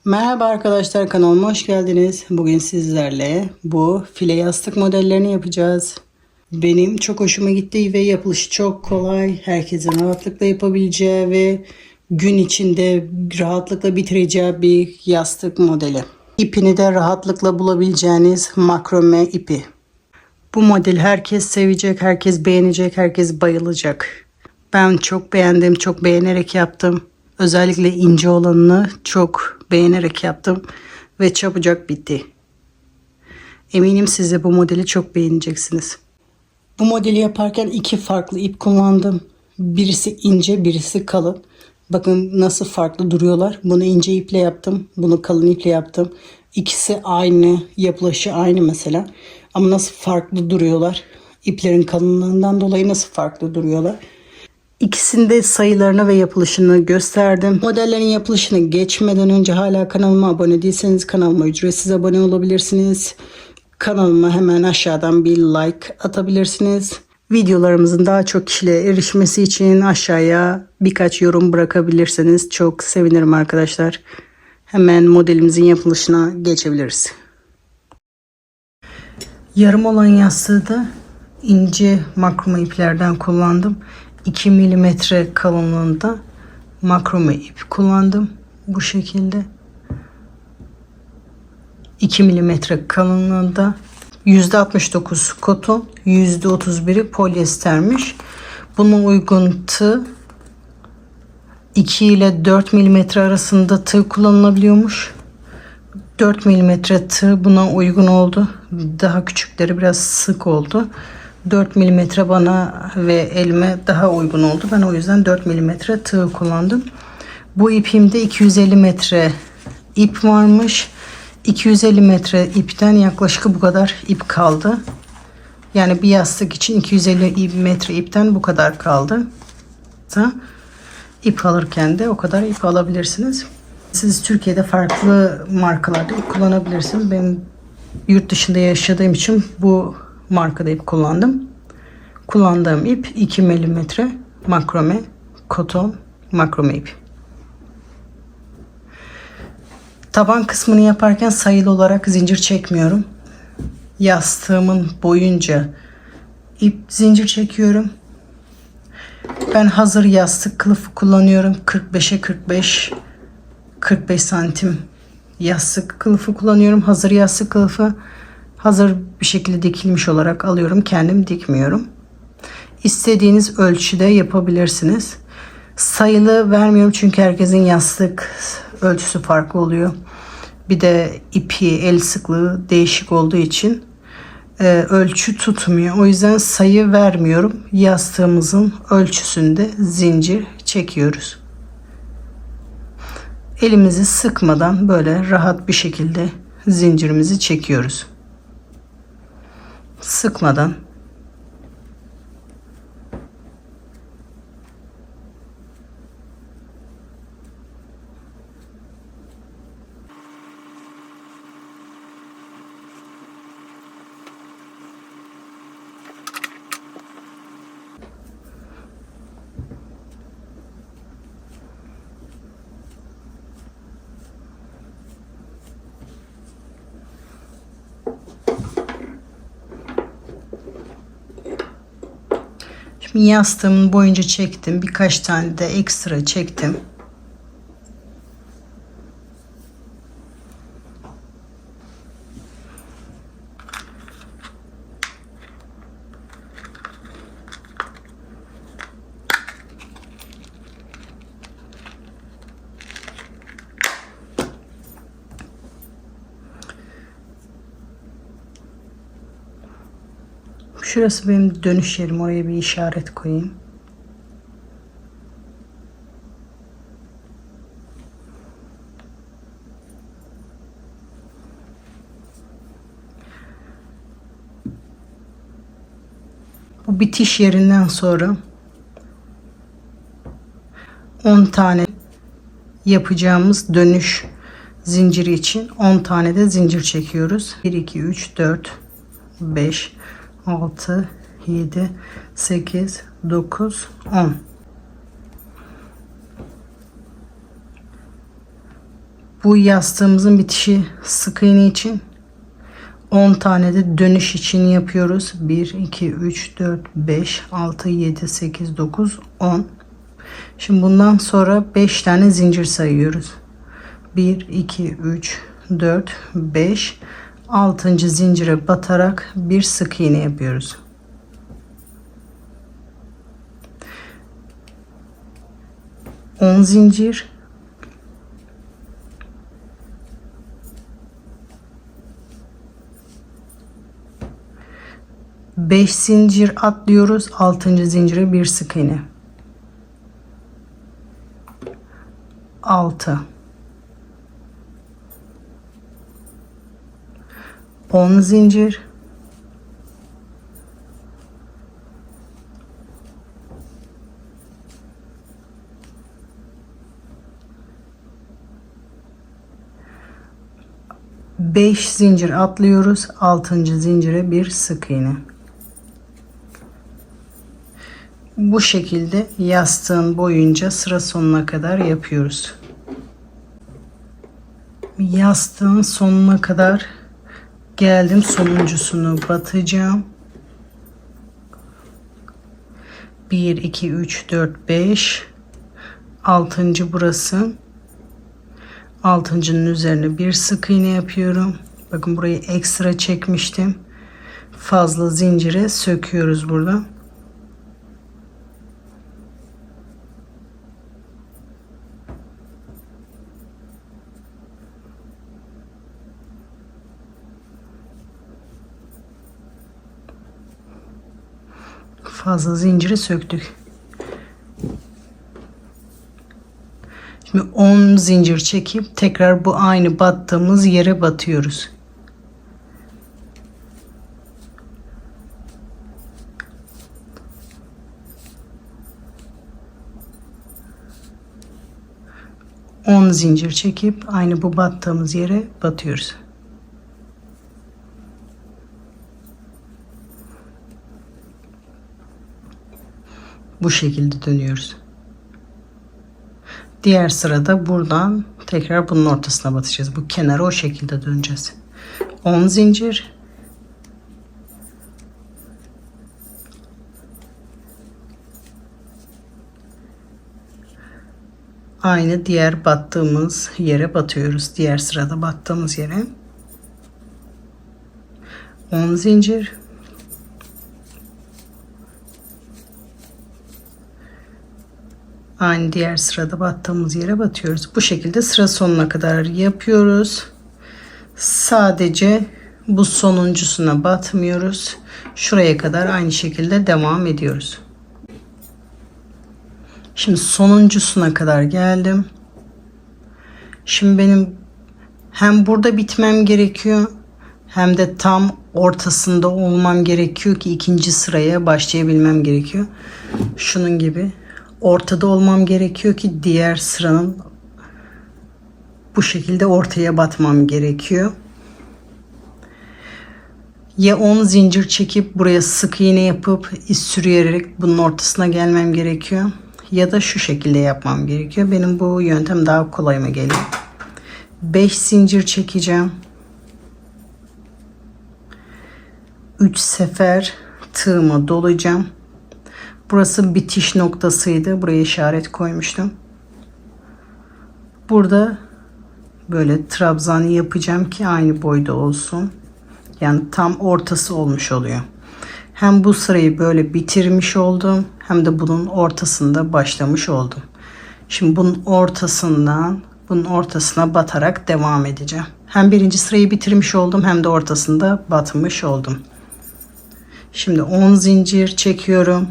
Merhaba arkadaşlar, kanalıma hoş geldiniz. Bugün sizlerle bu file yastık modellerini yapacağız. Benim çok hoşuma gitti ve yapılışı çok kolay. Herkesin rahatlıkla yapabileceği ve gün içinde rahatlıkla bitireceği bir yastık modeli. İpini de rahatlıkla bulabileceğiniz makrome ipi. Bu model herkes sevecek, herkes beğenecek, herkes bayılacak. Ben çok beğendim, çok beğenerek yaptım. Özellikle ince olanını çok beğenerek yaptım ve çabucak bitti. Eminim siz de bu modeli çok beğeneceksiniz. Bu modeli yaparken iki farklı ip kullandım. Birisi ince, birisi kalın. Bakın nasıl farklı duruyorlar. Bunu ince iple yaptım, bunu kalın iple yaptım. İkisi aynı, yapılışı aynı mesela. Ama nasıl farklı duruyorlar. İplerin kalınlığından dolayı nasıl farklı duruyorlar. İkisinde sayılarını ve yapılışını gösterdim. Modellerin yapılışını geçmeden önce hala kanalıma abone değilseniz kanalıma ücretsiz abone olabilirsiniz. Kanalıma hemen aşağıdan bir like atabilirsiniz. Videolarımızın daha çok kişilere erişmesi için aşağıya birkaç yorum bırakabilirseniz çok sevinirim arkadaşlar. Hemen modelimizin yapılışına geçebiliriz. Yarım olan yastığı da ince makrome iplerden kullandım. 2 milimetre kalınlığında makrome ip kullandım. Bu şekilde 2 milimetre kalınlığında %69 koton, %31'i polyestermiş. Buna uygun tığ 2 ile 4 milimetre arasında tığ kullanılabiliyormuş. 4 milimetre tığ buna uygun oldu. Daha küçükleri biraz sık oldu. 4 milimetre bana ve elime daha uygun oldu. Ben o yüzden 4 milimetre tığ kullandım. Bu ipimde 250 metre ip varmış. 250 metre ipten yaklaşık bu kadar ip kaldı. Yani bir yastık için 250 metre ipten bu kadar kaldı. İp alırken de o kadar ip alabilirsiniz. Siz Türkiye'de farklı markalarda ip kullanabilirsiniz. Ben yurt dışında yaşadığım için bu markada ip kullandım. Kullandığım ip 2 milimetre makrome koton makrome ip. Taban kısmını yaparken sayılı olarak zincir çekmiyorum. Yastığımın boyunca zincir çekiyorum. Ben hazır yastık kılıfı kullanıyorum. 45'e 45 santim yastık kılıfı kullanıyorum. Hazır yastık kılıfı hazır bir şekilde dikilmiş olarak alıyorum. Kendim dikmiyorum. İstediğiniz ölçüde yapabilirsiniz. Sayılı vermiyorum çünkü herkesin yastık ölçüsü farklı oluyor. Bir de ipi, el sıklığı değişik olduğu için ölçü tutmuyor. O yüzden sayı vermiyorum. Yastığımızın ölçüsünde zincir çekiyoruz. Elimizi sıkmadan böyle rahat bir şekilde zincirimizi çekiyoruz. Sıkmadan. Şimdi yastığımın boyunca çektim. Birkaç tane de ekstra çektim. Şurası benim dönüş yerim. Oraya bir işaret koyayım. Bu bitiş yerinden sonra 10 tane yapacağımız dönüş zinciri için 10 tane de zincir çekiyoruz. 1 2 3 4 5 6 7 8 9 10. Bu yastığımızın bitişi sık iğne için, 10 tane de dönüş için yapıyoruz. 1 2 3 4 5 6 7 8 9 10. Şimdi bundan sonra 5 tane zincir sayıyoruz. 1 2 3 4 5, 6. zincire batarak bir sık iğne yapıyoruz. On zincir, 5 zincir atlıyoruz, 6. zincire bir sık iğne. 6, 10 zincir, 5 zincir atlıyoruz, 6. zincire bir sık iğne. Bu şekilde yastığın boyunca sıra sonuna kadar yapıyoruz. Yastığın sonuna kadar geldim, sonuncusunu batacağım. 1 2 3 4 5, 6. burası. 6.'nın üzerine bir sık iğne yapıyorum. Bakın burayı ekstra çekmiştim. Fazla zincire söküyoruz burada. Fazla zinciri söktük. Şimdi 10 zincir çekip tekrar bu aynı battığımız yere batıyoruz. On zincir çekip aynı bu battığımız yere batıyoruz. Bu şekilde dönüyoruz. Diğer sırada buradan tekrar bunun ortasına batacağız. Bu kenara o şekilde döneceğiz. 10 zincir, aynı diğer battığımız yere batıyoruz. Diğer sırada battığımız yere 10 zincir, aynı diğer sırada battığımız yere batıyoruz. Bu şekilde sıra sonuna kadar yapıyoruz. Sadece bu sonuncusuna batmıyoruz. Şuraya kadar aynı şekilde devam ediyoruz. Şimdi sonuncusuna kadar geldim. Şimdi benim hem burada bitmem gerekiyor, hem de tam ortasında olmam gerekiyor ki ikinci sıraya başlayabilmem gerekiyor. Şunun gibi ortada olmam gerekiyor ki diğer sıranın bu şekilde ortaya batmam gerekiyor. Ya 10 zincir çekip buraya sık iğne yapıp iz sürüyerek bunun ortasına gelmem gerekiyor, ya da şu şekilde yapmam gerekiyor. Benim bu yöntem daha kolayıma geliyor. 5 zincir çekeceğim. 3 sefer tığımı dolayacağım. Burası bitiş noktasıydı. Buraya işaret koymuştum. Burada böyle trabzan yapacağım ki aynı boyda olsun. Yani tam ortası olmuş oluyor. Hem bu sırayı böyle bitirmiş oldum, hem de bunun ortasında başlamış oldum. Şimdi bunun ortasından bunun ortasına batarak devam edeceğim. Hem birinci sırayı bitirmiş oldum, hem de ortasında batmış oldum. Şimdi 10 zincir çekiyorum.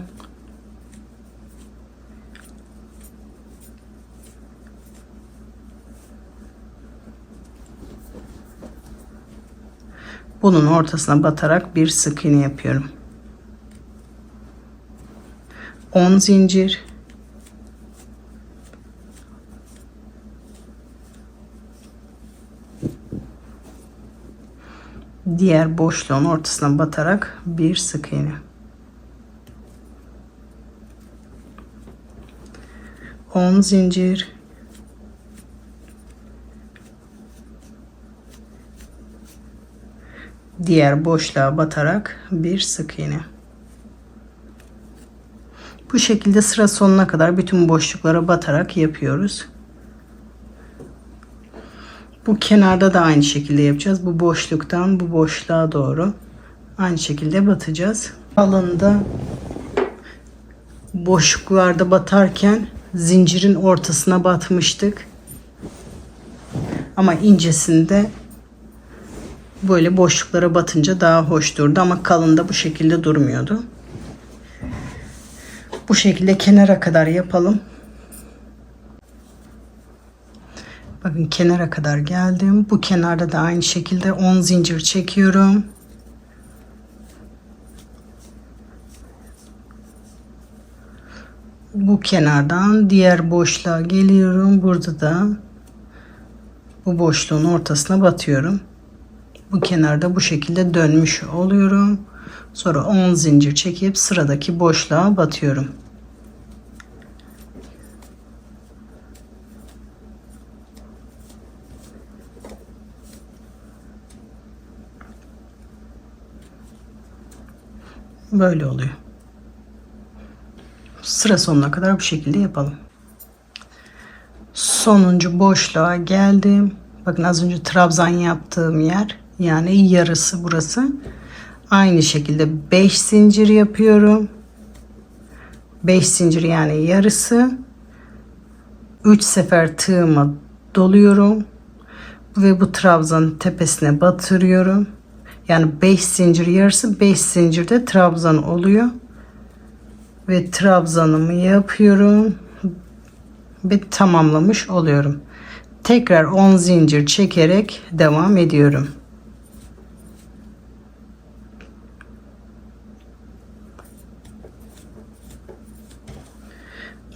Bunun ortasına batarak bir sık iğne yapıyorum. 10 zincir, diğer boşluğun ortasına batarak bir sık iğne. 10 zincir, diğer boşluğa batarak bir sık iğne. Bu şekilde sıra sonuna kadar bütün boşluklara batarak yapıyoruz. Bu kenarda da aynı şekilde yapacağız. Bu boşluktan bu boşluğa doğru aynı şekilde batacağız. Alında boşluklarda batarken zincirin ortasına batmıştık. Ama incesinde böyle boşluklara batınca daha hoş durdu ama kalında bu şekilde durmuyordu. Bu şekilde kenara kadar yapalım. Bakın kenara kadar geldim. Bu kenarda da aynı şekilde 10 zincir çekiyorum. Bu kenardan diğer boşluğa geliyorum. Burada da bu boşluğun ortasına batıyorum. Bu kenarda bu şekilde dönmüş oluyorum. Sonra 10 zincir çekip sıradaki boşluğa batıyorum. Böyle oluyor. Sıra sonuna kadar bu şekilde yapalım. Sonuncu boşluğa geldim. Bakın az önce trabzan yaptığım yer, yani yarısı burası. Aynı şekilde 5 zincir yapıyorum. 5 zincir yani yarısı. 3 sefer tığıma doluyorum ve bu trabzanın tepesine batırıyorum. Yani 5 zincir yarısı, 5 zincirde trabzan oluyor. Ve trabzanımı yapıyorum ve tamamlamış oluyorum. Tekrar 10 zincir çekerek devam ediyorum.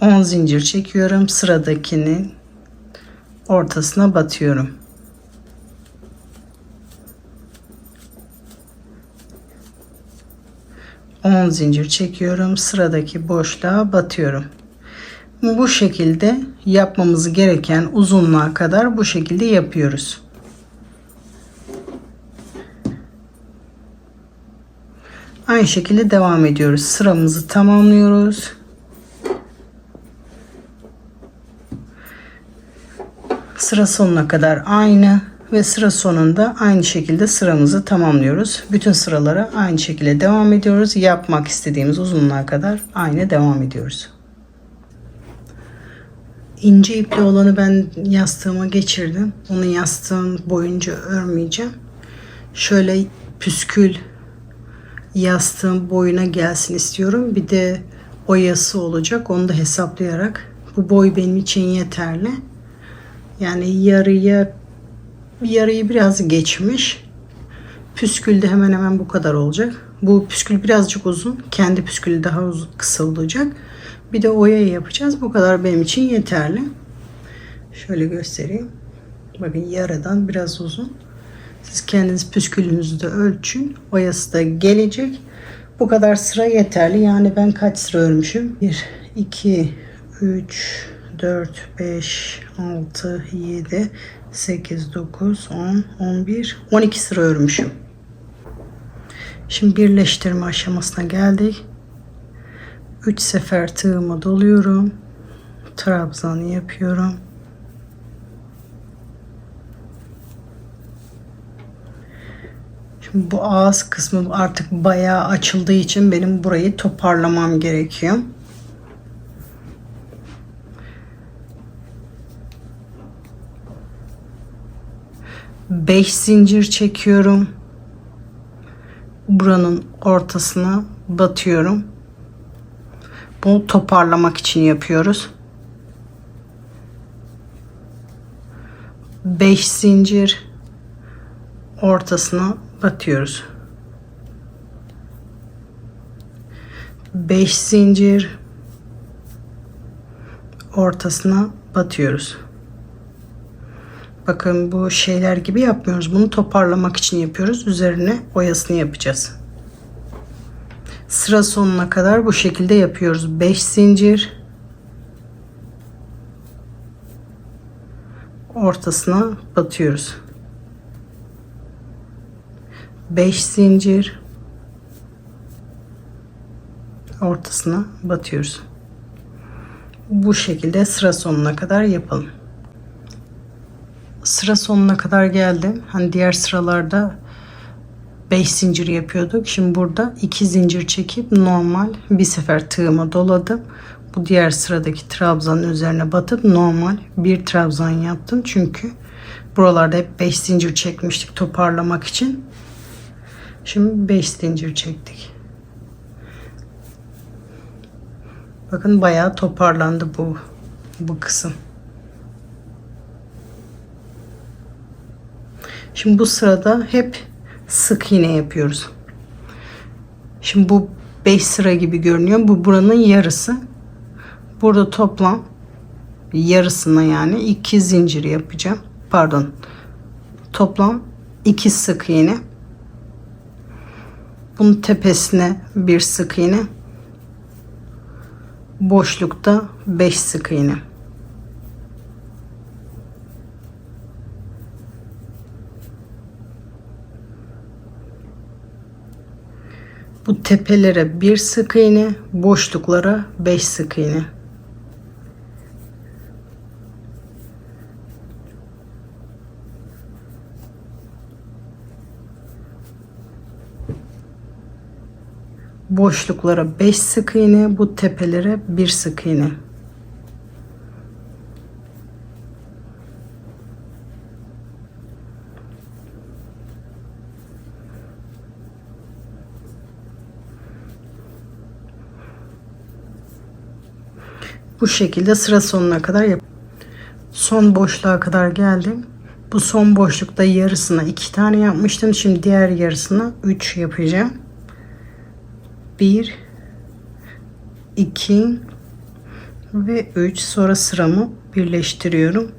On zincir çekiyorum, sıradakinin ortasına batıyorum. On zincir çekiyorum, sıradaki boşluğa batıyorum. Bu şekilde yapmamız gereken uzunluğa kadar bu şekilde yapıyoruz. Aynı şekilde devam ediyoruz. Sıramızı tamamlıyoruz. Sıra sonuna kadar aynı ve sıra sonunda aynı şekilde sıramızı tamamlıyoruz. Bütün sıralara aynı şekilde devam ediyoruz. Yapmak istediğimiz uzunluğa kadar aynı devam ediyoruz. İnce ipli olanı ben yastığıma geçirdim. Onu yastığım boyunca örmeyeceğim. Şöyle püskül yastığım boyuna gelsin istiyorum. Bir de oyası olacak. Onu da hesaplayarak. Bu boy benim için yeterli. Yani yarıyı biraz geçmiş. Püskül de hemen hemen bu kadar olacak. Bu püskül birazcık uzun. Kendi püskülü daha uzun, kısa olacak. Bir de oya yapacağız. Bu kadar benim için yeterli. Şöyle göstereyim. Bakın yarıdan biraz uzun. Siz kendiniz püskülünüzü de ölçün. Oyası da gelecek. Bu kadar sıra yeterli. Yani ben kaç sıra örmüşüm? 1, 2, 3, 4, 5, 6, 7, 8, 9, 10, 11, 12 sıra örmüşüm. Şimdi birleştirme aşamasına geldik. 3 sefer tığıma doluyorum. Trabzan yapıyorum. Şimdi bu ağız kısmı artık bayağı açıldığı için benim burayı toparlamam gerekiyor. Beş zincir çekiyorum. Buranın ortasına batıyorum. Bunu toparlamak için yapıyoruz. 5 zincir ortasına batıyoruz. 5 zincir ortasına batıyoruz. Bakın bu şeyler gibi yapmıyoruz. Bunu toparlamak için yapıyoruz. Üzerine oyasını yapacağız. Sıra sonuna kadar bu şekilde yapıyoruz. 5 zincir ortasına batıyoruz. 5 zincir, ortasına batıyoruz. Bu şekilde sıra sonuna kadar yapalım. Sıra sonuna kadar geldim. Hani diğer sıralarda 5 zincir yapıyorduk. Şimdi burada 2 zincir çekip normal bir sefer tığıma doladım. Bu diğer sıradaki trabzanın üzerine batıp normal bir trabzan yaptım. Çünkü buralarda hep 5 zincir çekmiştik toparlamak için. Şimdi 5 zincir çektik. Bakın bayağı toparlandı bu kısım. Şimdi bu sırada hep sık iğne yapıyoruz. Şimdi bu 5 sıra gibi görünüyor. Bu buranın yarısı. Burada toplam yarısına yani 2 zincir yapacağım. Pardon. Toplam 2 sık iğne. Bunun tepesine bir sık iğne. Boşlukta 5 sık iğne. Bu tepelere bir sık iğne, boşluklara 5 sık iğne. Boşluklara 5 sık iğne, bu tepelere bir sık iğne. Bu şekilde sıra sonuna kadar yap. Son boşluğa kadar geldim. Bu son boşlukta yarısına 2 tane yapmıştım. Şimdi diğer yarısına 3 yapacağım. 1 2 ve 3. Sonra sıramı birleştiriyorum.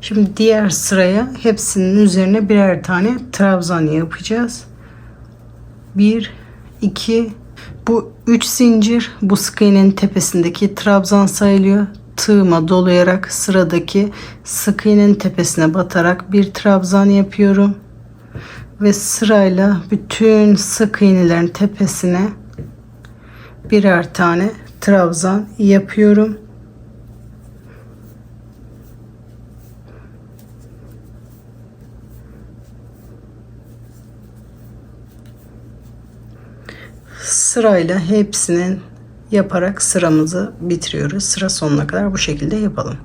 Şimdi diğer sıraya hepsinin üzerine birer tane trabzan yapacağız. 1 2, bu 3 zincir bu sık iğnenin tepesindeki trabzan sayılıyor. Tığıma dolayarak sıradaki sık iğnenin tepesine batarak bir trabzan yapıyorum. Ve sırayla bütün sık iğnelerin tepesine birer tane trabzan yapıyorum. Sırayla hepsinin yaparak sıramızı bitiriyoruz. Sıra sonuna kadar bu şekilde yapalım.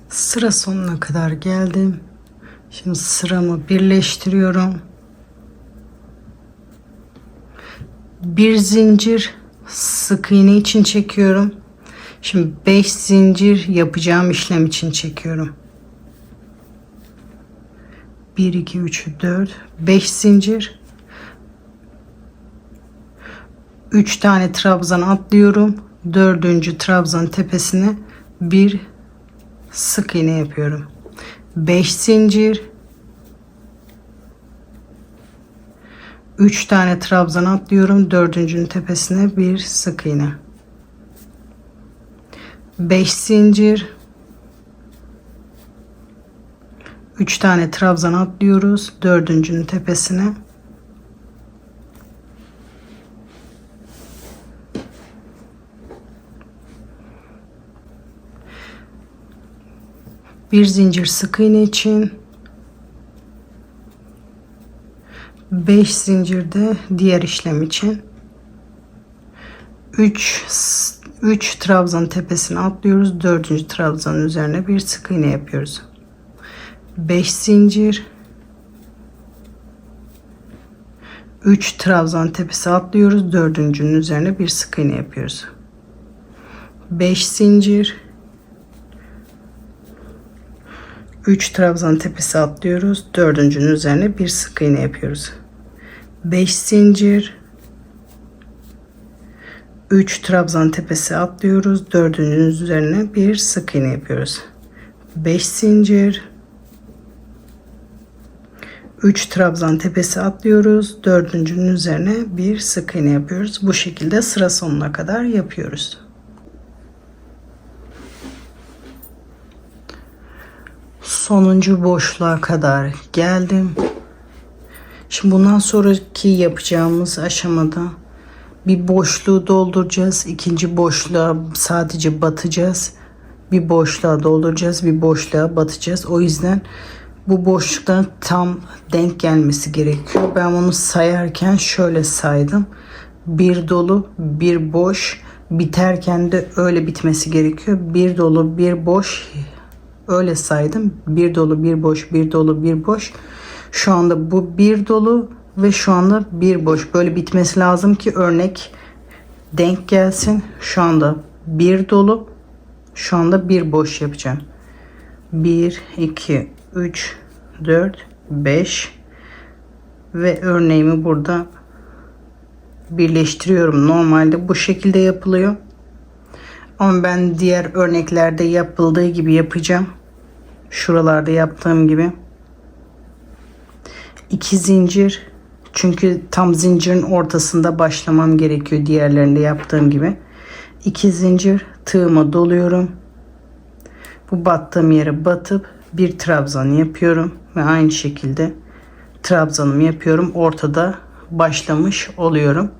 Sıra sonuna kadar geldim. Şimdi sıramı birleştiriyorum. Bir zincir sık iğne için çekiyorum. Şimdi 5 zincir yapacağım işlem için çekiyorum. 1 2 3 4 5 zincir. 3 tane trabzan atlıyorum. 4. trabzan tepesine bir sık iğne yapıyorum. 5 zincir. 3 tane trabzan atlıyorum. 4.'ünün tepesine bir sık iğne. 5 zincir. 3 tane trabzan atlıyoruz. 4.'ünün tepesine. Bir zincir sık iğne için 5 zincirde diğer işlem için 3 trabzan tepesine atlıyoruz. 4. trabzanın üzerine bir sık iğne yapıyoruz. 5 zincir, 3 trabzan tepesi atlıyoruz. 4.'ünün üzerine bir sık iğne yapıyoruz. 5 zincir, 3 trabzan tepesi atlıyoruz. 4.'ünün üzerine bir sık iğne yapıyoruz. 5 zincir, 3 trabzan tepesi atlıyoruz. 4.'ünün üzerine bir sık iğne yapıyoruz. 5 zincir, 3 trabzan tepesi atlıyoruz. 4.'ünün üzerine bir sık iğne yapıyoruz. Bu şekilde sıra sonuna kadar yapıyoruz. Sonuncu boşluğa kadar geldim. Şimdi bundan sonraki yapacağımız aşamada bir boşluğu dolduracağız. İkinci boşluğa sadece batacağız. Bir boşluğa dolduracağız, bir boşluğa batacağız. O yüzden bu boşluktan tam denk gelmesi gerekiyor. Ben bunu sayarken şöyle saydım. Bir dolu, bir boş. Biterken de öyle bitmesi gerekiyor. Bir dolu, bir boş. Öyle saydım. Bir dolu, bir boş, bir dolu, bir boş. Şu anda bu bir dolu ve şu anda bir boş. Böyle bitmesi lazım ki örnek denk gelsin. Şu anda bir dolu, şu anda bir boş yapacağım. 1, 2, 3, 4, 5 ve örneğimi burada birleştiriyorum. Normalde bu şekilde yapılıyor. Ama ben diğer örneklerde yapıldığı gibi yapacağım. Şuralarda yaptığım gibi. 2 zincir. Çünkü tam zincirin ortasında başlamam gerekiyor diğerlerinde yaptığım gibi. 2 zincir, tığıma doluyorum. Bu battığım yere batıp bir trabzan yapıyorum ve aynı şekilde trabzanımı yapıyorum. Ortada başlamış oluyorum.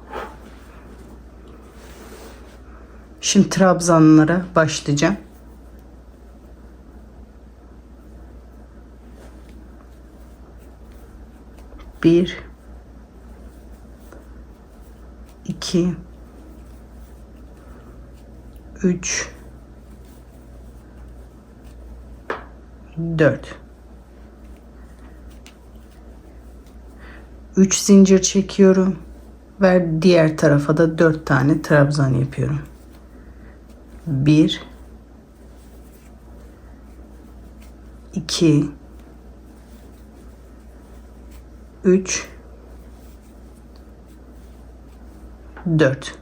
Şimdi trabzanlara başlayacağım. Bir, iki, üç, 4. 3 zincir çekiyorum ve diğer tarafa da 4 tane trabzan yapıyorum. 1, 2, 3, 4.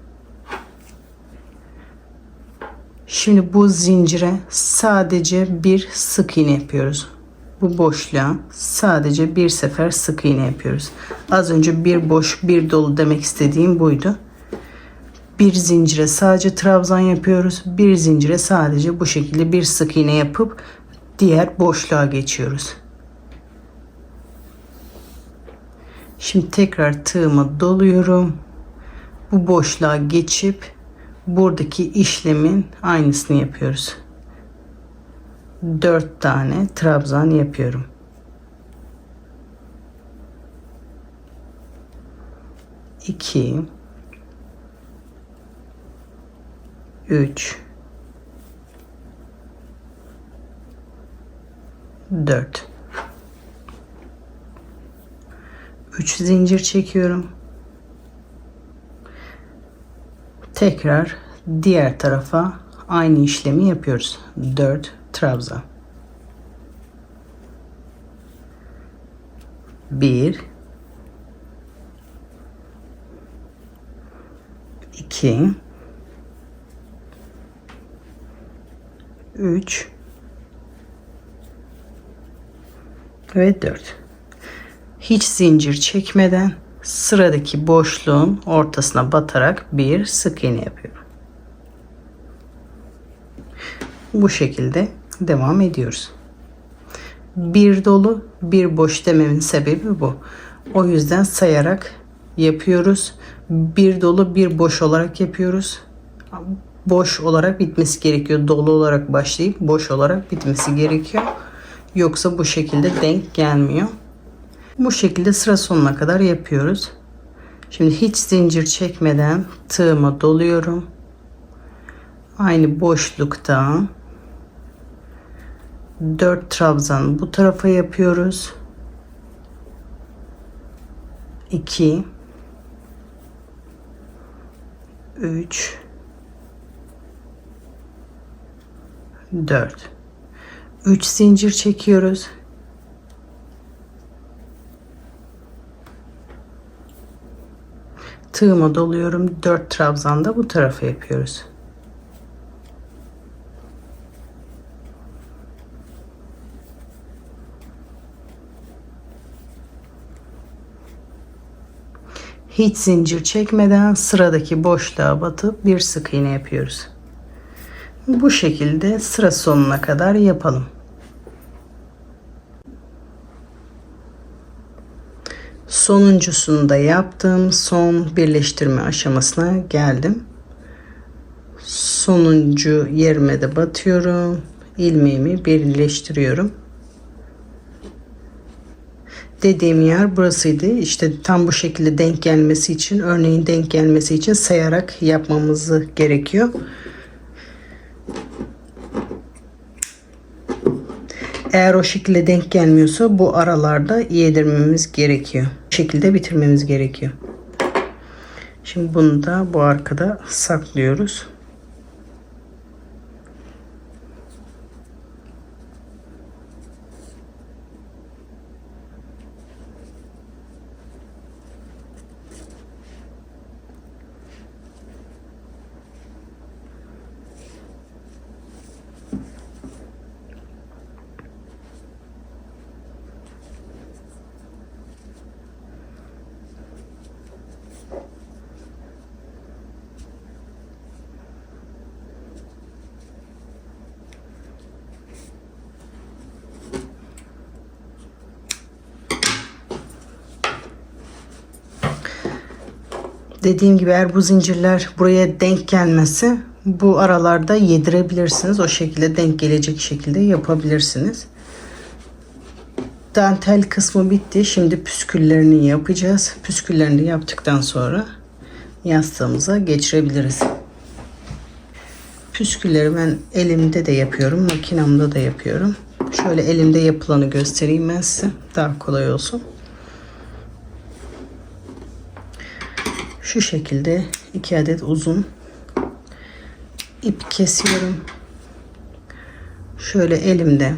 Şimdi bu zincire sadece bir sık iğne yapıyoruz. Bu boşluğa sadece bir sefer sık iğne yapıyoruz. Az önce bir boş bir dolu demek istediğim buydu. Bir zincire sadece trabzan yapıyoruz. Bir zincire sadece bu şekilde bir sık iğne yapıp diğer boşluğa geçiyoruz. Şimdi tekrar tığımı doluyorum. Bu boşluğa geçip buradaki işlemin aynısını yapıyoruz. 4 tane trabzan yapıyorum. 2, 3, 4. 3 zincir çekiyorum. Tekrar diğer tarafa aynı işlemi yapıyoruz. 4 trabzan. 1, 2, 3 ve 4. Hiç zincir çekmeden sıradaki boşluğun ortasına batarak bir sık iğne yapıyorum. Bu şekilde devam ediyoruz. Bir dolu, bir boş dememin sebebi bu. O yüzden sayarak yapıyoruz. Bir dolu, bir boş olarak yapıyoruz. Boş olarak bitmesi gerekiyor. Dolu olarak başlayıp boş olarak bitmesi gerekiyor. Yoksa bu şekilde denk gelmiyor. Bu şekilde sıra sonuna kadar yapıyoruz. Şimdi hiç zincir çekmeden tığıma doluyorum. Aynı boşlukta 4 trabzan bu tarafa yapıyoruz. 2, 3, 4. 3 zincir çekiyoruz. Tığıma doluyorum. 4 trabzan da bu tarafa yapıyoruz. Hiç zincir çekmeden sıradaki boşluğa batıp bir sık iğne yapıyoruz. Bu şekilde sıra sonuna kadar yapalım. Sonuncusunu da yaptım. Son birleştirme aşamasına geldim. Sonuncu yerime de batıyorum. İlmeğimi birleştiriyorum. Dediğim yer burasıydı. İşte tam bu şekilde denk gelmesi için, örneğin denk gelmesi için sayarak yapmamız gerekiyor. Eğer o şekilde denk gelmiyorsa bu aralarda yedirmemiz gerekiyor. Bu şekilde bitirmemiz gerekiyor. Şimdi bunu da bu arkada saklıyoruz. Dediğim gibi eğer bu zincirler buraya denk gelmezse bu aralarda yedirebilirsiniz. O şekilde denk gelecek şekilde yapabilirsiniz. Dantel kısmı bitti. Şimdi püsküllerini yapacağız. Püsküllerini yaptıktan sonra yastığımıza geçirebiliriz. Püskülleri ben elimde de yapıyorum. Makinamda da yapıyorum. Şöyle elimde yapılanı göstereyim ben size. Daha kolay olsun. Şu şekilde 2 adet uzun ip kesiyorum. Şöyle elimde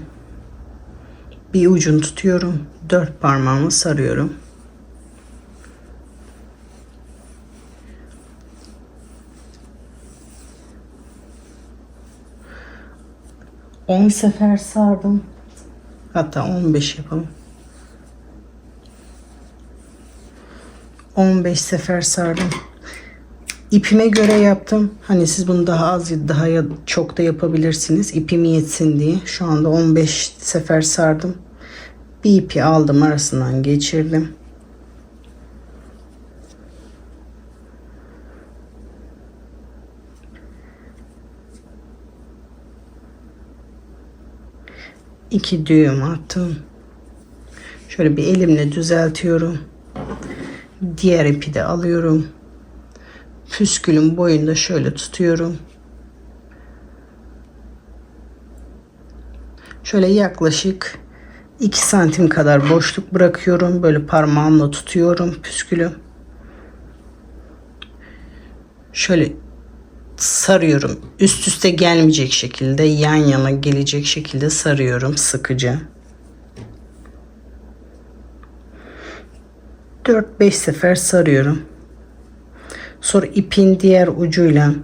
bir ucunu tutuyorum. 4 parmağımı sarıyorum. On sefer sardım. Hatta 15 yapalım. 15 sefer sardım. İpime göre yaptım. Hani siz bunu daha az daha çok da yapabilirsiniz. İpim yetsin diye. Şu anda 15 sefer sardım. Bir ipi aldım, arasından geçirdim. İki düğüm attım. Şöyle bir elimle düzeltiyorum. Diğer ipi de alıyorum. Püskülün boyunda şöyle tutuyorum. Şöyle yaklaşık 2 santim kadar boşluk bırakıyorum. Böyle parmağımla tutuyorum püskülü. Şöyle sarıyorum. Üst üste gelmeyecek şekilde, yan yana gelecek şekilde sarıyorum sıkıca. 4-5 sefer sarıyorum. Sonra ipin diğer ucuyla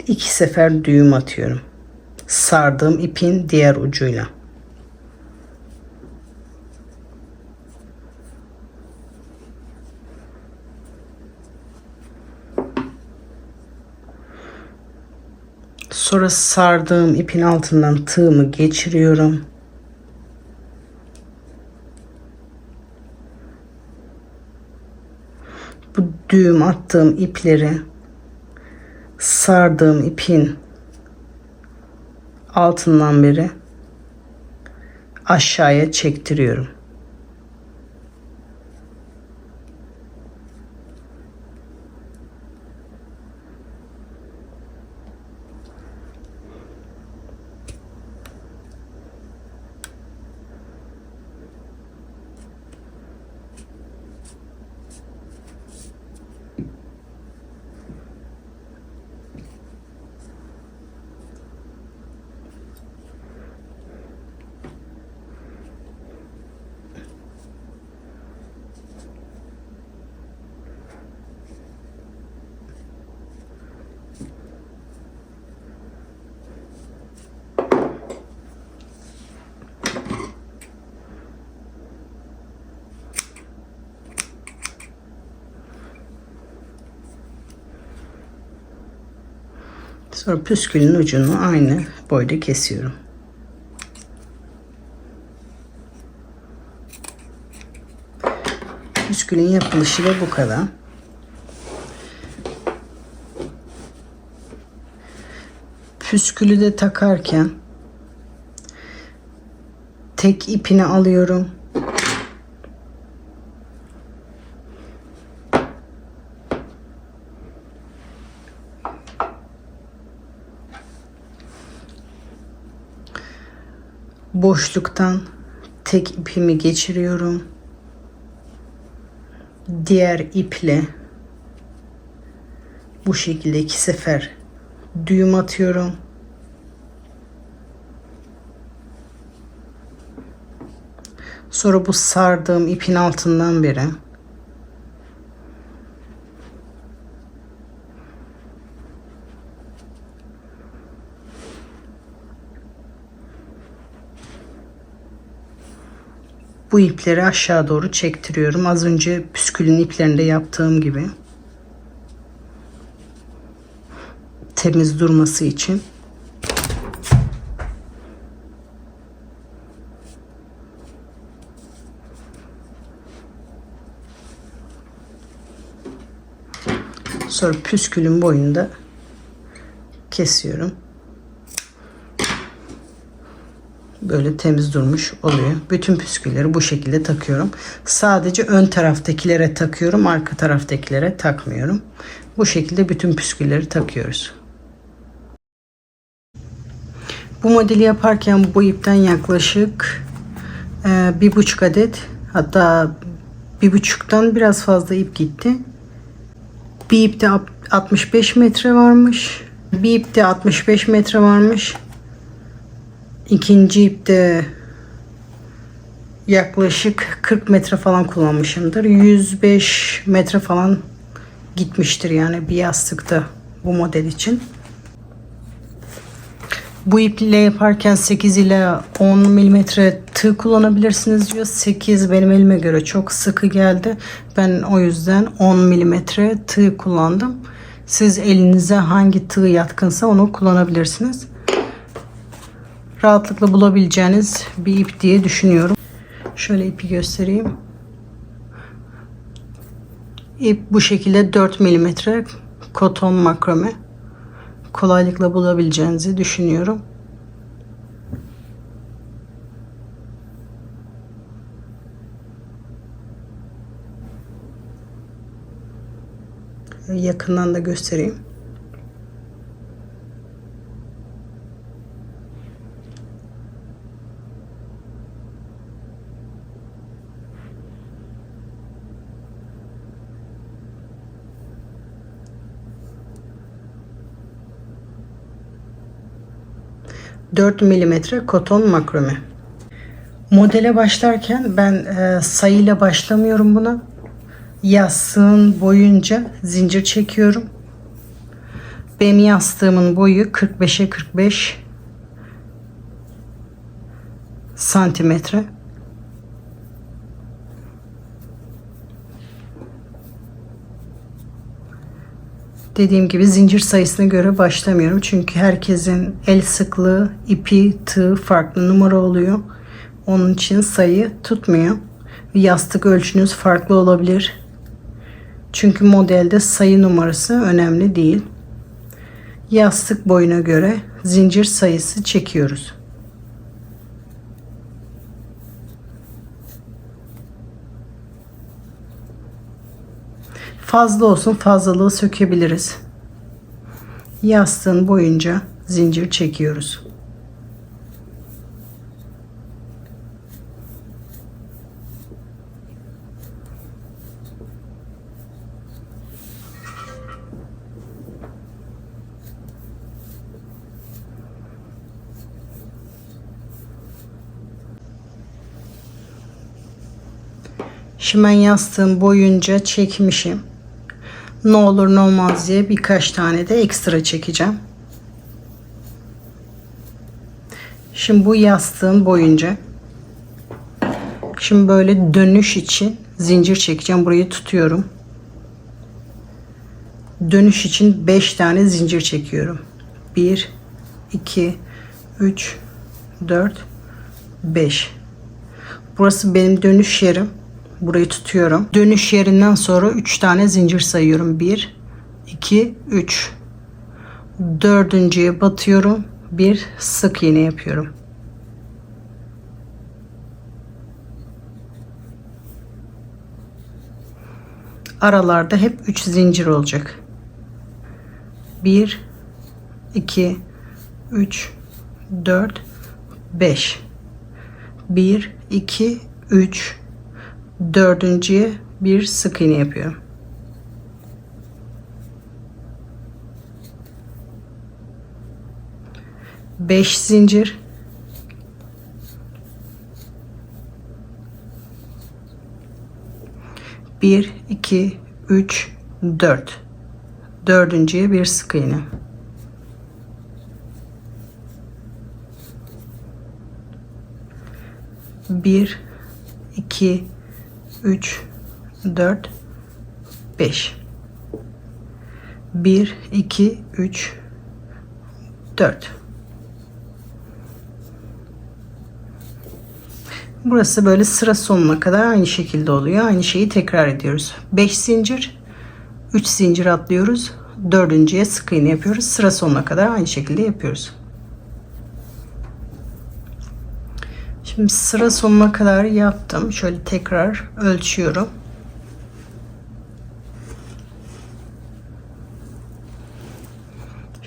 2 sefer düğüm atıyorum. Sardığım ipin diğer ucuyla. Sonra sardığım ipin altından tığımı geçiriyorum. Bu düğüm attığım ipleri sardığım ipin altından beri aşağıya çektiriyorum. Sonra püskülün ucunu aynı boyda kesiyorum. püskülün yapılışı da bu kadar. Püskülü de takarken tek ipini alıyorum. Boşluktan tek ipimi geçiriyorum. Diğer iple bu şekilde 2 sefer düğüm atıyorum. Sonra bu sardığım ipin altından beri bu ipleri aşağı doğru çektiriyorum. Az önce püskülün iplerinde yaptığım gibi. Temiz durması için. Sonra püskülün boyunu da kesiyorum. Böyle temiz durmuş oluyor. Bütün püskülleri bu şekilde takıyorum. Sadece ön taraftakilere takıyorum. Arka taraftakilere takmıyorum. Bu şekilde bütün püskülleri takıyoruz. Bu modeli yaparken bu ipten yaklaşık 1,5 adet, hatta 1,5'tan biraz fazla ip gitti. Bir ipte 65 metre varmış. Bir ipte 65 metre varmış. İkinci ipte yaklaşık 40 metre falan kullanmışımdır. 105 metre falan gitmiştir yani bir yastıkta bu model için. Bu iple yaparken 8 ile 10 milimetre tığ kullanabilirsiniz diyor. 8 benim elime göre çok sıkı geldi. Ben o yüzden 10 milimetre tığ kullandım. Siz elinize hangi tığ yatkınsa onu kullanabilirsiniz. Rahatlıkla bulabileceğiniz bir ip diye düşünüyorum. Şöyle ipi göstereyim. İp bu şekilde 4 milimetre koton makrame. Kolaylıkla bulabileceğinizi düşünüyorum. Yakından da göstereyim. ...4 milimetre koton makrame. Modele başlarken ben sayıyla başlamıyorum buna. Yastığın boyunca zincir çekiyorum. Benim yastığımın boyu 45'e 45 santimetre. Dediğim gibi zincir sayısına göre başlamıyorum. Çünkü herkesin el sıklığı, ipi, tığ farklı numara oluyor. Onun için sayı tutmuyor. Yastık ölçünüz farklı olabilir. Çünkü modelde sayı numarası önemli değil. Yastık boyuna göre zincir sayısı çekiyoruz. Fazla olsun, fazlalığı sökebiliriz. Yastığın boyunca zincir çekiyoruz. Şimdi ben yastığın boyunca çekmişim. Ne olur ne olmaz diye birkaç tane de ekstra çekeceğim. Şimdi bu yastığın boyunca, şimdi böyle dönüş için zincir çekeceğim. Burayı tutuyorum. Dönüş için 5 tane zincir çekiyorum. 1 2 3 4 5. Burası benim dönüş yerim. Burayı tutuyorum. Dönüş yerinden sonra 3 tane zincir sayıyorum. 1, 2, 3. Dördüncüye batıyorum. Bir sık iğne yapıyorum. Aralarda hep 3 zincir olacak. 1, 2, 3, 4, 5. 1, 2, 3. Dördüncüye bir sık iğne yapıyorum. Beş zincir. Bir, iki, üç, dört. Dördüncüye bir sık iğne. Bir, iki, 3, 4, 5. 1, 2, 3, 4. Burası böyle sıra sonuna kadar aynı şekilde oluyor. Aynı şeyi tekrar ediyoruz. 5 zincir, 3 zincir atlıyoruz. Dördüncüye sık iğne yapıyoruz. Sıra sonuna kadar aynı şekilde yapıyoruz. Şimdi sıra sonuna kadar yaptım. Şöyle tekrar ölçüyorum.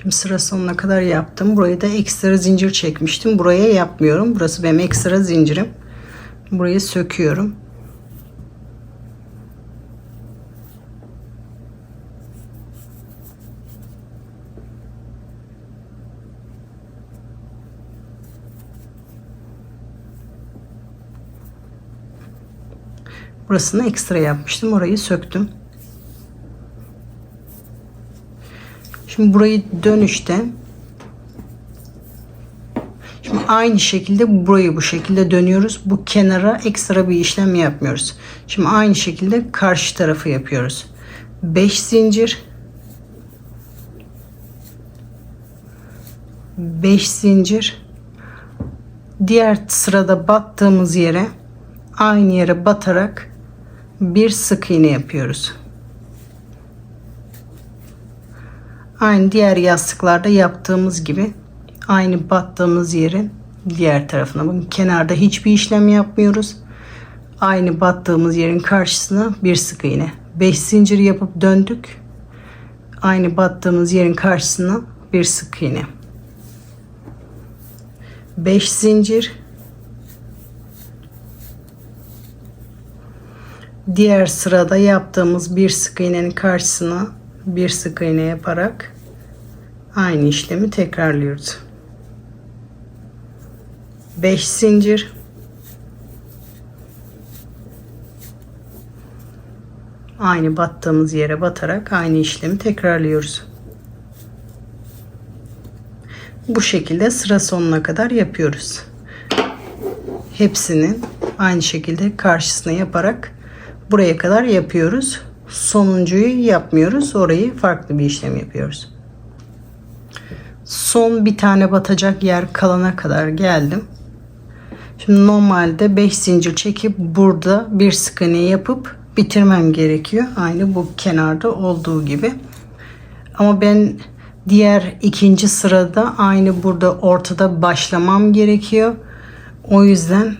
Şimdi sıra sonuna kadar yaptım. Burayı da ekstra zincir çekmiştim. Buraya yapmıyorum. Burası benim ekstra zincirim. Burayı söküyorum. Burasını ekstra yapmıştım. Orayı söktüm. Şimdi burayı dönüşte aynı şekilde burayı bu şekilde dönüyoruz. Bu kenara ekstra bir işlem yapmıyoruz. Şimdi aynı şekilde karşı tarafı yapıyoruz. 5 zincir, 5 zincir, diğer sırada battığımız yere aynı yere batarak bir sık iğne yapıyoruz. Aynı diğer yastıklarda yaptığımız gibi aynı battığımız yerin diğer tarafına. Bakın kenarda hiçbir işlem yapmıyoruz. Aynı battığımız yerin karşısına bir sık iğne. 5 zincir yapıp döndük. Aynı battığımız yerin karşısına bir sık iğne. 5 zincir. Diğer sırada yaptığımız bir sık iğnenin karşısına bir sık iğne yaparak aynı işlemi tekrarlıyoruz. 5 zincir, aynı battığımız yere batarak aynı işlemi tekrarlıyoruz. Bu şekilde sıra sonuna kadar yapıyoruz. Hepsinin aynı şekilde karşısına yaparak buraya kadar yapıyoruz. Sonuncuyu yapmıyoruz. Orayı farklı bir işlem yapıyoruz. Son bir tane batacak yer kalana kadar geldim. Şimdi normalde 5 zincir çekip burada bir sık iğne yapıp bitirmem gerekiyor. Aynı bu kenarda olduğu gibi. Ama ben diğer ikinci sırada aynı burada ortada başlamam gerekiyor. O yüzden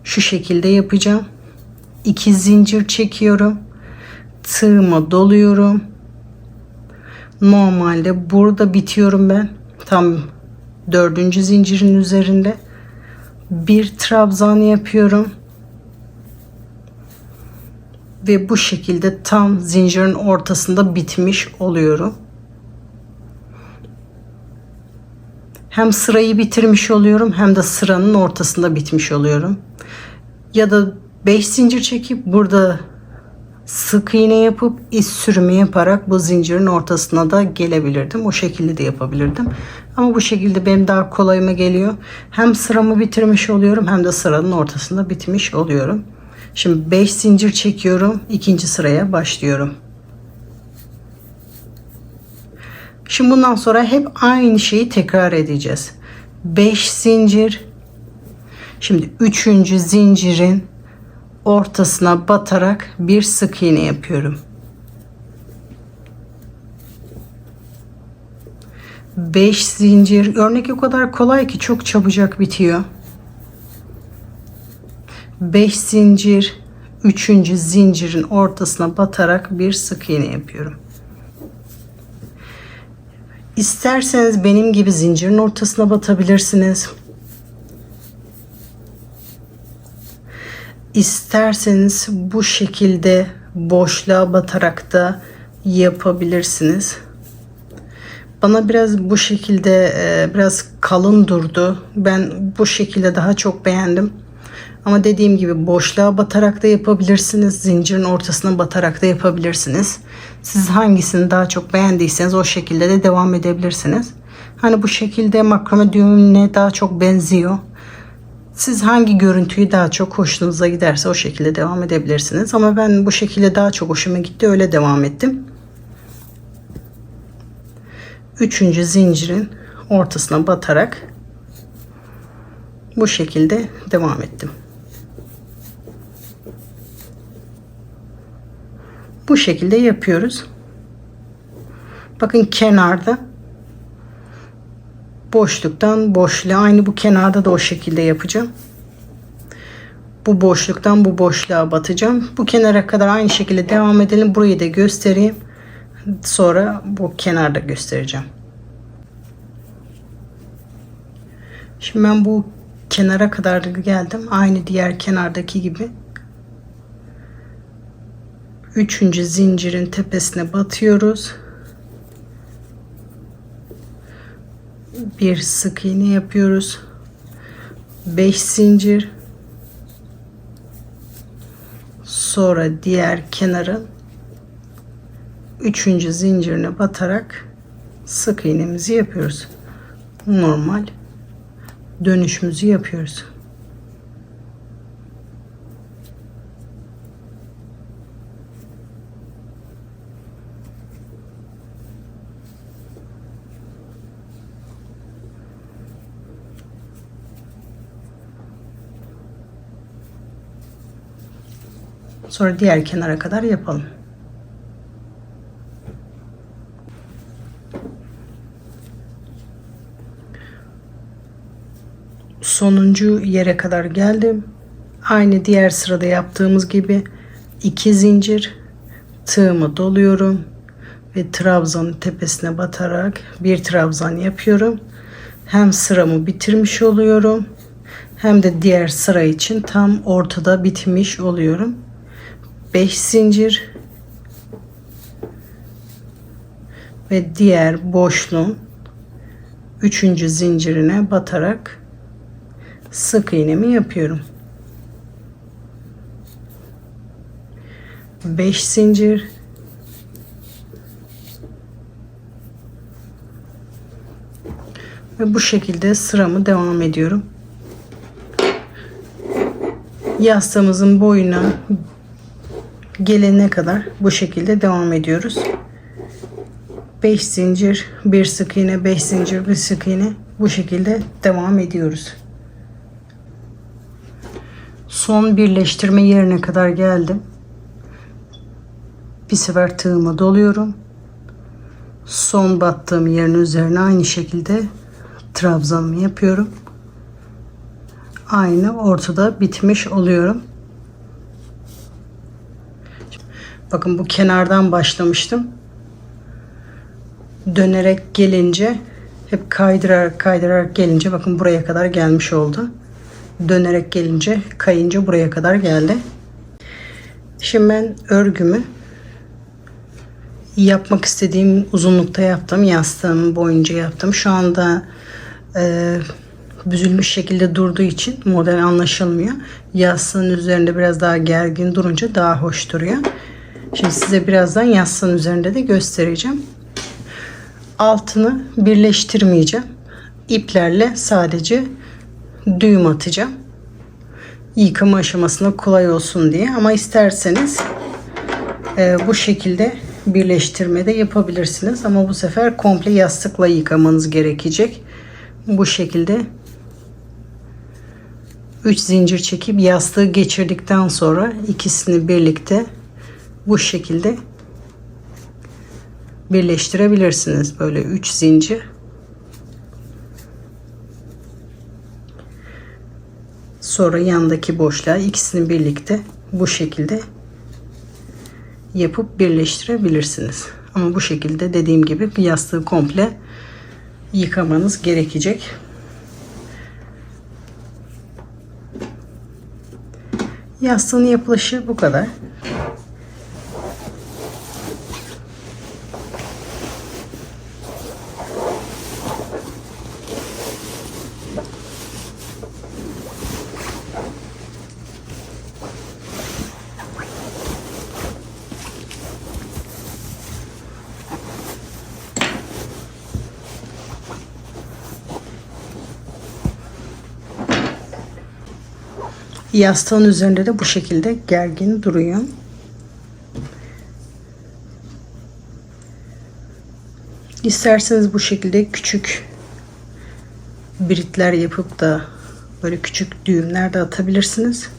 şu şekilde yapacağım. 2 zincir çekiyorum. Tığıma doluyorum. Normalde burada bitiyorum ben. Tam 4. zincirin üzerinde. Bir trabzan yapıyorum. Ve bu şekilde tam zincirin ortasında bitmiş oluyorum. Hem sırayı bitirmiş oluyorum hem de sıranın ortasında bitmiş oluyorum. Ya da 5 zincir çekip burada sık iğne yapıp iz sürümü yaparak bu zincirin ortasına da gelebilirdim. O şekilde de yapabilirdim. Ama bu şekilde benim daha kolayıma geliyor. Hem sıramı bitirmiş oluyorum hem de sıranın ortasında bitmiş oluyorum. Şimdi 5 zincir çekiyorum. İkinci sıraya başlıyorum. Şimdi bundan sonra hep aynı şeyi tekrar edeceğiz. 5 zincir. Şimdi 3. zincirin ortasına batarak bir sık iğne yapıyorum. 5 zincir. Örnek o kadar kolay ki çok çabucak bitiyor. 5 zincir, 3. zincirin ortasına batarak bir sık iğne yapıyorum. İsterseniz benim gibi zincirin ortasına batabilirsiniz. İsterseniz bu şekilde boşluğa batarak da yapabilirsiniz. Bana biraz bu şekilde biraz kalın durdu. Ben bu şekilde daha çok beğendim. Ama dediğim gibi boşluğa batarak da yapabilirsiniz. Zincirin ortasına batarak da yapabilirsiniz. Siz hangisini daha çok beğendiyseniz o şekilde de devam edebilirsiniz. Hani bu şekilde makrame düğümüne daha çok benziyor. Siz hangi görüntüyü daha çok hoşunuza giderse o şekilde devam edebilirsiniz. Ama ben bu şekilde daha çok hoşuma gitti. Öyle devam ettim. 3. zincirin ortasına batarak bu şekilde devam ettim. Bu şekilde yapıyoruz. Bakın kenarda boşluktan boşluğa, aynı bu kenarda da o şekilde yapacağım. Bu boşluktan bu boşluğa batacağım. Bu kenara kadar aynı şekilde devam edelim. Burayı da göstereyim. Sonra bu kenarda göstereceğim. Şimdi ben bu kenara kadar geldim. Aynı diğer kenardaki gibi. 3. zincirin tepesine batıyoruz. Bir sık iğne yapıyoruz. 5 zincir. Sonra diğer kenarın 3. zincirine batarak sık iğnemizi yapıyoruz. Normal dönüşümüzü yapıyoruz. Sonra diğer kenara kadar yapalım. Sonuncu yere kadar geldim. Aynı diğer sırada yaptığımız gibi 2 zincir, tığımı doluyorum ve trabzanın tepesine batarak bir trabzan yapıyorum. Hem sıramı bitirmiş oluyorum, hem de diğer sıra için tam ortada bitmiş oluyorum. 5 zincir ve diğer boşluğun 3. zincirine batarak sık iğnemi yapıyorum. 5 zincir ve bu şekilde sıramı devam ediyorum. Yastığımızın boyuna gelene kadar bu şekilde devam ediyoruz. 5 zincir, bir sık iğne, 5 zincir, bir sık iğne, bu şekilde devam ediyoruz. Son birleştirme yerine kadar geldim. Bir sefer tığımı doluyorum. Son battığım yerin üzerine aynı şekilde trabzanımı yapıyorum. Aynı ortada bitmiş oluyorum. Bakın bu kenardan başlamıştım. Dönerek gelince hep kaydırarak gelince bakın buraya kadar gelmiş oldu. Dönerek gelince kayınca buraya kadar geldi. Şimdi ben örgümü yapmak istediğim uzunlukta yaptım. Yastığım boyunca yaptım. Şu anda büzülmüş şekilde durduğu için model anlaşılmıyor. Yastığın üzerinde biraz daha gergin durunca daha hoş duruyor. Şimdi size birazdan yastığın üzerinde de göstereceğim. Altını birleştirmeyeceğim. İplerle sadece düğüm atacağım. Yıkama aşamasında kolay olsun diye. Ama isterseniz bu şekilde birleştirme de yapabilirsiniz. Ama bu sefer komple yastıkla yıkamanız gerekecek. Bu şekilde 3 zincir çekip yastığı geçirdikten sonra ikisini birlikte bu şekilde birleştirebilirsiniz. Böyle 3 zincir. Sonra yandaki boşluğa ikisini birlikte bu şekilde yapıp birleştirebilirsiniz. Ama bu şekilde dediğim gibi yastığı komple yıkamanız gerekecek. Yastığın yapılışı bu kadar. Yastığın üzerinde de bu şekilde gergin duruyor. İsterseniz bu şekilde küçük britler yapıp da böyle küçük düğümler de atabilirsiniz.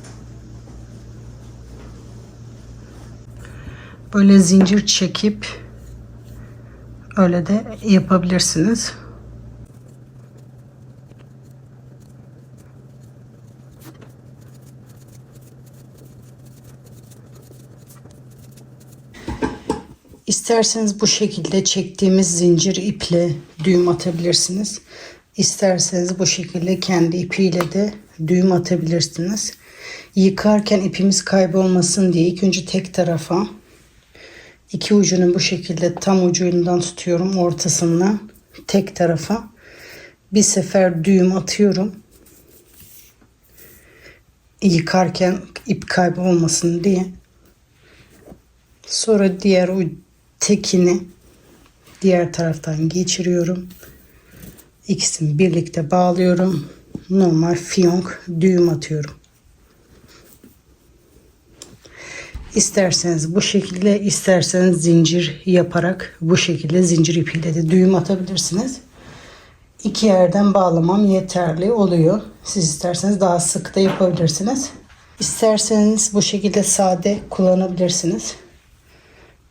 Böyle zincir çekip öyle de yapabilirsiniz. İsterseniz bu şekilde çektiğimiz zincir iple düğüm atabilirsiniz. İsterseniz bu şekilde kendi ipiyle de düğüm atabilirsiniz. Yıkarken ipimiz kaybolmasın diye ilk önce tek tarafa iki ucunu bu şekilde tam ucundan tutuyorum, ortasından tek tarafa bir sefer düğüm atıyorum. Yıkarken ip kaybolmasın diye. Sonra diğer tekini diğer taraftan geçiriyorum. İkisini birlikte bağlıyorum. Normal fiyonk düğüm atıyorum. İsterseniz bu şekilde, isterseniz zincir yaparak bu şekilde zincir ipiyle de düğüm atabilirsiniz. İki yerden bağlamam yeterli oluyor. Siz isterseniz daha sık da yapabilirsiniz. İsterseniz bu şekilde sade kullanabilirsiniz.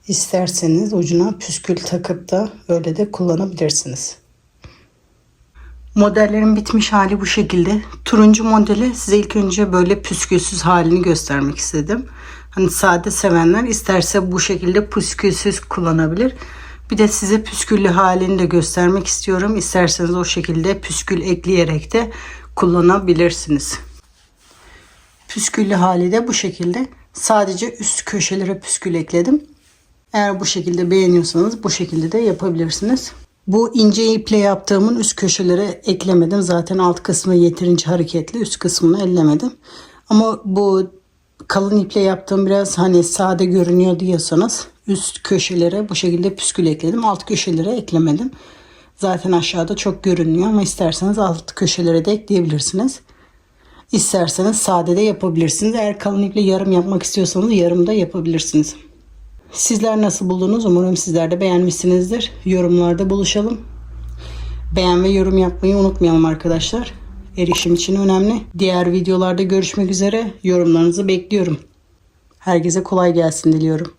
İsterseniz ucuna püskül takıp da öyle de kullanabilirsiniz. Modellerin bitmiş hali bu şekilde. Turuncu modeli size ilk önce böyle püskülsüz halini göstermek istedim. Hani sade sevenler isterse bu şekilde püskülsüz kullanabilir. Bir de size püsküllü halini de göstermek istiyorum. İsterseniz o şekilde püskül ekleyerek de kullanabilirsiniz. Püsküllü hali de bu şekilde. Sadece üst köşelere püskül ekledim. Eğer bu şekilde beğeniyorsanız bu şekilde de yapabilirsiniz. Bu ince iple yaptığımın üst köşelere eklemedim. Zaten alt kısmı yeterince hareketli. Üst kısmını ellemedim. Ama bu kalın iple yaptığım biraz hani sade görünüyor diyorsanız üst köşelere bu şekilde püskül ekledim. Alt köşelere eklemedim. Zaten aşağıda çok görünüyor ama isterseniz alt köşelere de ekleyebilirsiniz. İsterseniz sade de yapabilirsiniz. Eğer kalın iple yarım yapmak istiyorsanız yarım da yapabilirsiniz. Sizler nasıl buldunuz? Umarım sizler de beğenmişsinizdir. Yorumlarda buluşalım. Beğen ve yorum yapmayı unutmayalım arkadaşlar. Erişim için önemli. Diğer videolarda görüşmek üzere. Yorumlarınızı bekliyorum. Herkese kolay gelsin diliyorum.